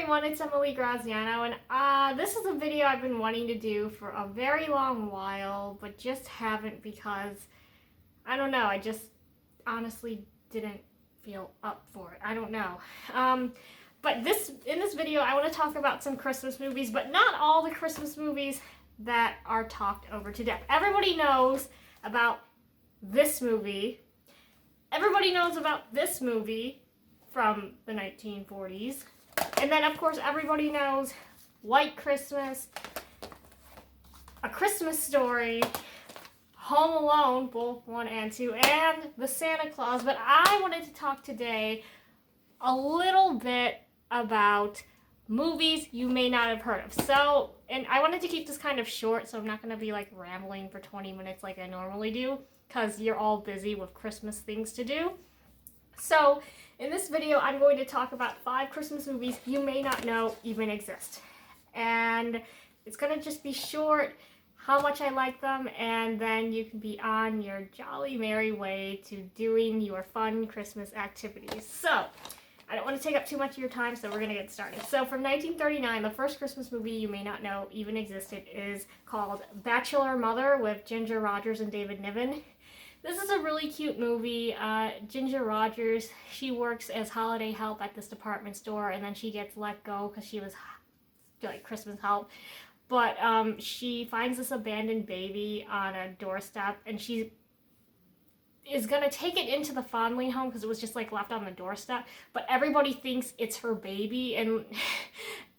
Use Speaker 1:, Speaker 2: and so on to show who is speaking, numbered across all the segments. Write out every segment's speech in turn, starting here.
Speaker 1: everyone, it's Emily Graziano, and this is a video I've been wanting to do for a very long while, but just haven't because, I don't know, I just honestly didn't feel up for it. I don't know. But in this video, I want to talk about some Christmas movies, but not all the Christmas movies that are talked over to death. Everybody knows about this movie. Everybody knows about this movie from the 1940s. And then, of course, everybody knows White Christmas, A Christmas Story, Home Alone, both 1 and 2, and The Santa Claus. But I wanted to talk today a little bit about movies you may not have heard of. So, and I wanted to keep this kind of short, so I'm not going to be like rambling for 20 minutes like I normally do, because you're all busy with Christmas things to do. So, in this video, I'm going to talk about 5 Christmas movies you may not know even exist. And it's going to just be short, how much I like them, and then you can be on your jolly merry way to doing your fun Christmas activities. So, I don't want to take up too much of your time, so we're going to get started. So, from 1939, the first Christmas movie you may not know even existed is called Bachelor Mother with Ginger Rogers and David Niven. This is a really cute movie. Ginger Rogers, she works as holiday help at this department store, and then she gets let go because she was like Christmas help. But she finds this abandoned baby on a doorstep, and she is gonna take it into the fondling home because it was just like left on the doorstep. But everybody thinks it's her baby, and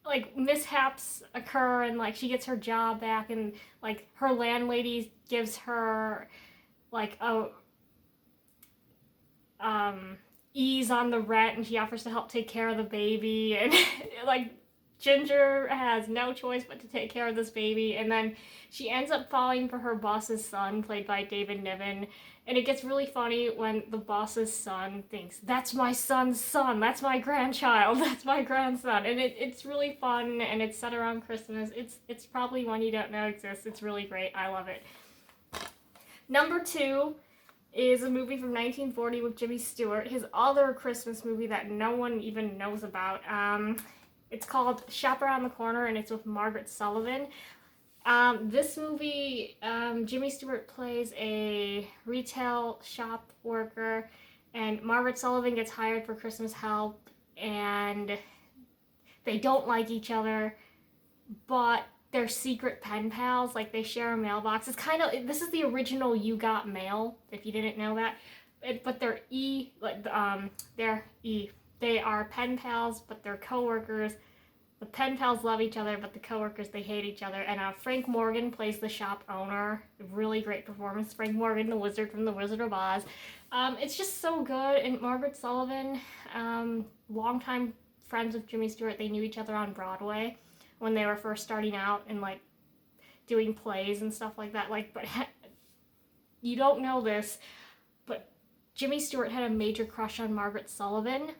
Speaker 1: like mishaps occur, and like she gets her job back, and like her landlady gives her like a ease on the rent, and she offers to help take care of the baby, and like Ginger has no choice but to take care of this baby, and then she ends up falling for her boss's son, played by David Niven, and it gets really funny when the boss's son thinks, that's my son's son, that's my grandchild, that's my grandson, and it's really fun, and it's set around Christmas. It's probably one you don't know exists. It's really great. I love it. Number 2 is a movie from 1940 with Jimmy Stewart, his other Christmas movie that no one even knows about. It's called Shop Around the Corner, and it's with Margaret Sullivan. This movie, Jimmy Stewart plays a retail shop worker, and Margaret Sullivan gets hired for Christmas help, and they don't like each other, but they're secret pen pals. Like, they share a mailbox. It's kind of, this is the original You Got Mail, if you didn't know that. But they're they are pen pals, but they're co-workers. The pen pals love each other, but the co-workers, they hate each other. And Frank Morgan plays the shop owner. Really great performance. Frank Morgan, the wizard from The Wizard of Oz. It's just so good. And Margaret Sullivan, longtime friends with Jimmy Stewart, they knew each other on Broadway when they were first starting out and like doing plays and stuff like that. Like, but you don't know this, but Jimmy Stewart had a major crush on Margaret Sullivan,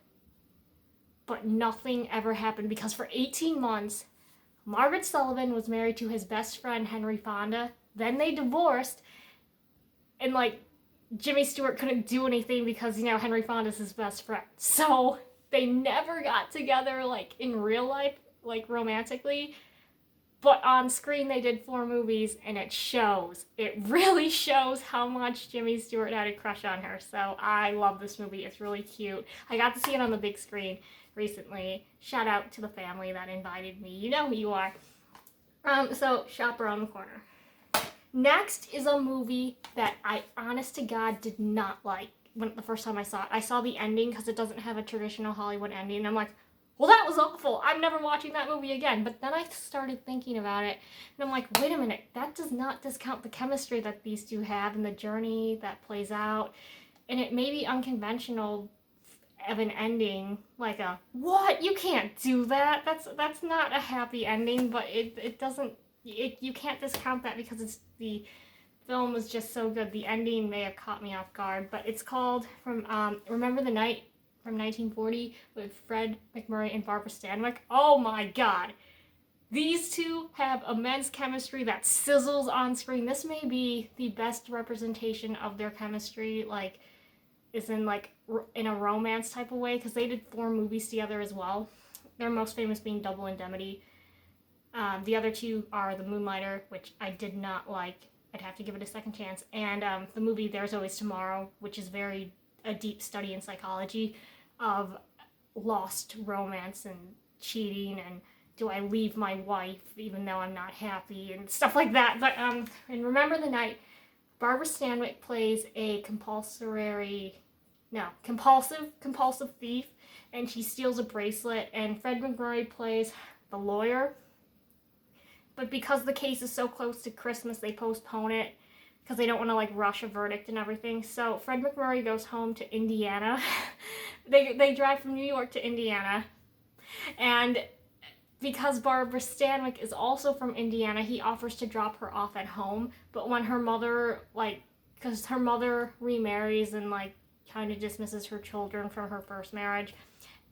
Speaker 1: but nothing ever happened because for 18 months, Margaret Sullivan was married to his best friend, Henry Fonda. Then they divorced, and like Jimmy Stewart couldn't do anything because, you know, Henry Fonda's his best friend. So they never got together like in real life, like romantically, but on screen they did 4 movies, and it shows. It really shows how much Jimmy Stewart had a crush on her. So I love this movie. It's really cute. I got to see it on the big screen recently. Shout out to the family that invited me. You know who you are. So Shop Around the Corner. Next is a movie that I, honest to God, did not like when the first time I saw it. I saw the ending because it doesn't have a traditional Hollywood ending, and I'm like, well, that was awful. I'm never watching that movie again. But then I started thinking about it, and I'm like, wait a minute. That does not discount the chemistry that these two have and the journey that plays out. And it may be unconventional of an ending, like a, what? You can't do that. That's not a happy ending, but it doesn't, you can't discount that because it's, the film was just so good. The ending may have caught me off guard, but it's called Remember the Night from 1940 with Fred MacMurray and Barbara Stanwyck. Oh my God. These two have immense chemistry that sizzles on screen. This may be the best representation of their chemistry, like, is in like in a romance type of way, because they did 4 movies together as well. Their most famous being Double Indemnity. The other two are The Moonlighter, which I did not like. I'd have to give it a second chance. And the movie There's Always Tomorrow, which is a deep study in psychology of lost romance and cheating and do I leave my wife even though I'm not happy and stuff like that. But in Remember the Night, Barbara Stanwyck plays a compulsive thief, and she steals a bracelet, and Fred McMurray plays the lawyer. But because the case is so close to Christmas, they postpone it because they don't want to like rush a verdict and everything. So Fred McMurray goes home to Indiana. they drive from New York to Indiana, and because Barbara Stanwyck is also from Indiana, he offers to drop her off at home. But when her mother, because her mother remarries and kind of dismisses her children from her first marriage,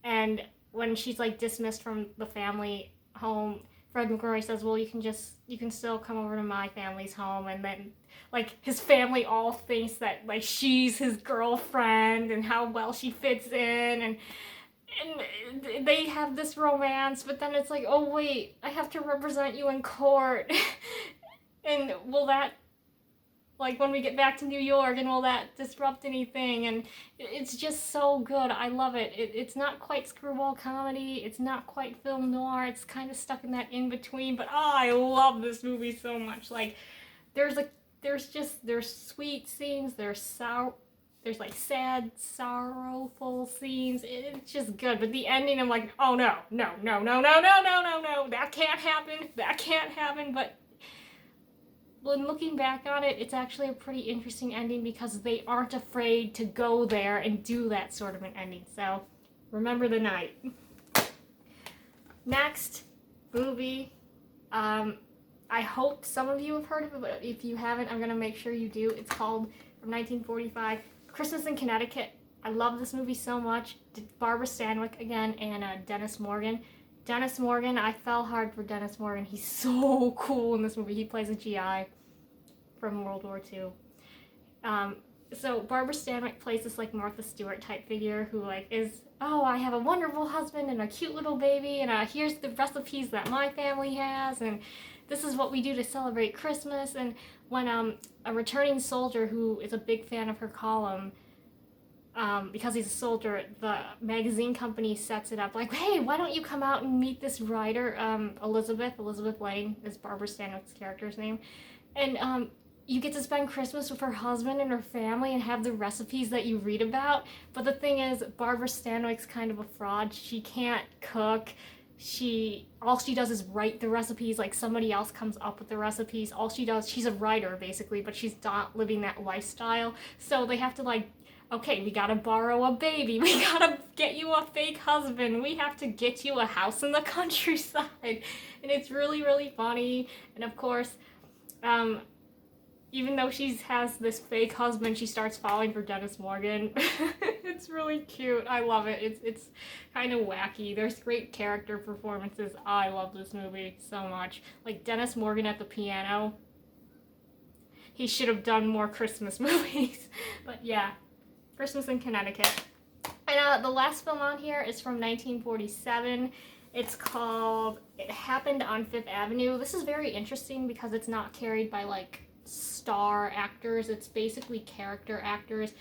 Speaker 1: and when she's dismissed from the family home, Fred McMurray says, well, you can still come over to my family's home. And then his family all thinks that she's his girlfriend and how well she fits in, and they have this romance, but then it's oh wait, I have to represent you in court. And will that, when we get back to New York, and will that disrupt anything? And it's just so good. I love it. It's not quite screwball comedy. It's not quite film noir. It's kind of stuck in that in-between, but I love this movie so much. There's sweet scenes, there's sad, sorrowful scenes. It's just good. But the ending, I'm oh no, that can't happen. But when looking back on it, it's actually a pretty interesting ending because they aren't afraid to go there and do that sort of an ending. So, Remember the Night. Next movie, I hope some of you have heard of it, but if you haven't, I'm going to make sure you do. It's called, from 1945, Christmas in Connecticut. I love this movie so much. Barbara Stanwyck again, and Dennis Morgan. Dennis Morgan, I fell hard for Dennis Morgan. He's so cool in this movie. He plays a GI from World War II. So Barbara Stanwyck plays this Martha Stewart type figure who is, oh, I have a wonderful husband and a cute little baby, and here's the recipes that my family has, and this is what we do to celebrate Christmas. And when a returning soldier who is a big fan of her column, because he's a soldier, the magazine company sets it up hey, why don't you come out and meet this writer, Elizabeth Lane is Barbara Stanwyck's character's name, and you get to spend Christmas with her husband and her family and have the recipes that you read about. But the thing is, Barbara Stanwyck's kind of a fraud. She can't cook. All she does is write the recipes. Somebody else comes up with the recipes. All she does, she's a writer basically, but she's not living that lifestyle. So they have to okay, we gotta borrow a baby. We gotta get you a fake husband. We have to get you a house in the countryside. And it's really, really funny. And of course, even though she has this fake husband, she starts falling for Dennis Morgan. It's really cute. I love it. It's kind of wacky. There's great character performances. I love this movie so much. Dennis Morgan at the piano. He should have done more Christmas movies. But yeah, Christmas in Connecticut. And the last film on here is from 1947. It's called It Happened on Fifth Avenue. This is very interesting because it's not carried by star actors. It's basically character actors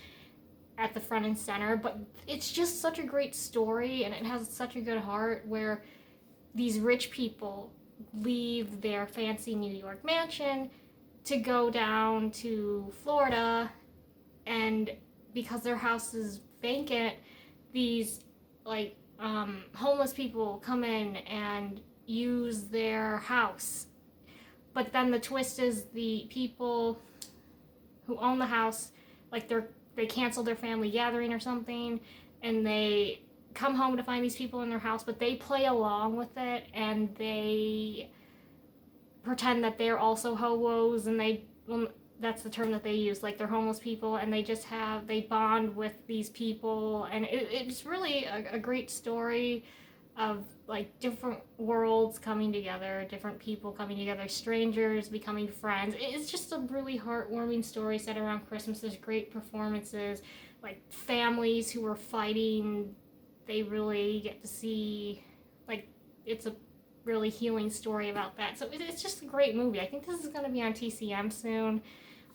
Speaker 1: at the front and center, but it's just such a great story, and it has such a good heart where these rich people leave their fancy New York mansion to go down to Florida, and because their house is vacant, these homeless people come in and use their house. But then the twist is the people who own the house, they cancel their family gathering or something, and they come home to find these people in their house, but they play along with it, and they pretend that they're also hobos, and that's the term that they use, they're homeless people, and they bond with these people, and it's really a great story of different worlds coming together, different people coming together, strangers becoming friends. It's just a really heartwarming story set around Christmas. There's great performances, families who are fighting. They really get to see it's a really healing story about that. So it's just a great movie. I think this is going to be on TCM soon.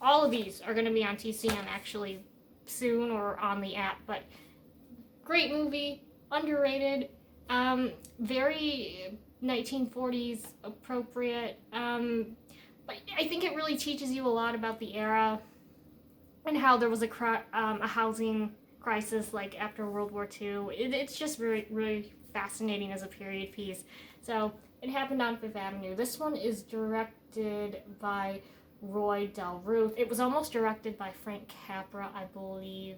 Speaker 1: All of these are going to be on TCM actually soon or on the app, but great movie, underrated, very 1940s appropriate, but I think it really teaches you a lot about the era and how there was a housing crisis like after World War II. It's just really, really fascinating as a period piece. So it happened on Fifth Avenue. This one is directed by Roy Del Ruth. It was almost directed by Frank Capra, I believe.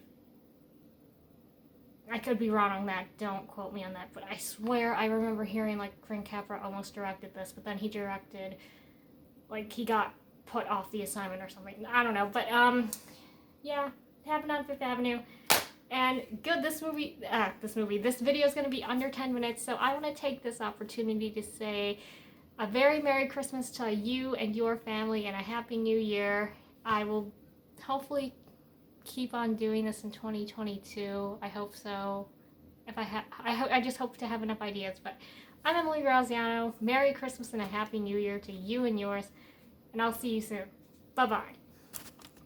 Speaker 1: I could be wrong on that. Don't quote me on that. But I swear I remember hearing like Frank Capra almost directed this, but then he directed, like he got put off the assignment or something. I don't know. But yeah, it happened on Fifth Avenue. And good, this video is going to be under 10 minutes, so I want to take this opportunity to say a very Merry Christmas to you and your family and a Happy New Year. I will hopefully keep on doing this in 2022. I hope so. I just hope to have enough ideas. But I'm Emily Graziano. Merry Christmas and a Happy New Year to you and yours, and I'll see you soon. Bye-bye.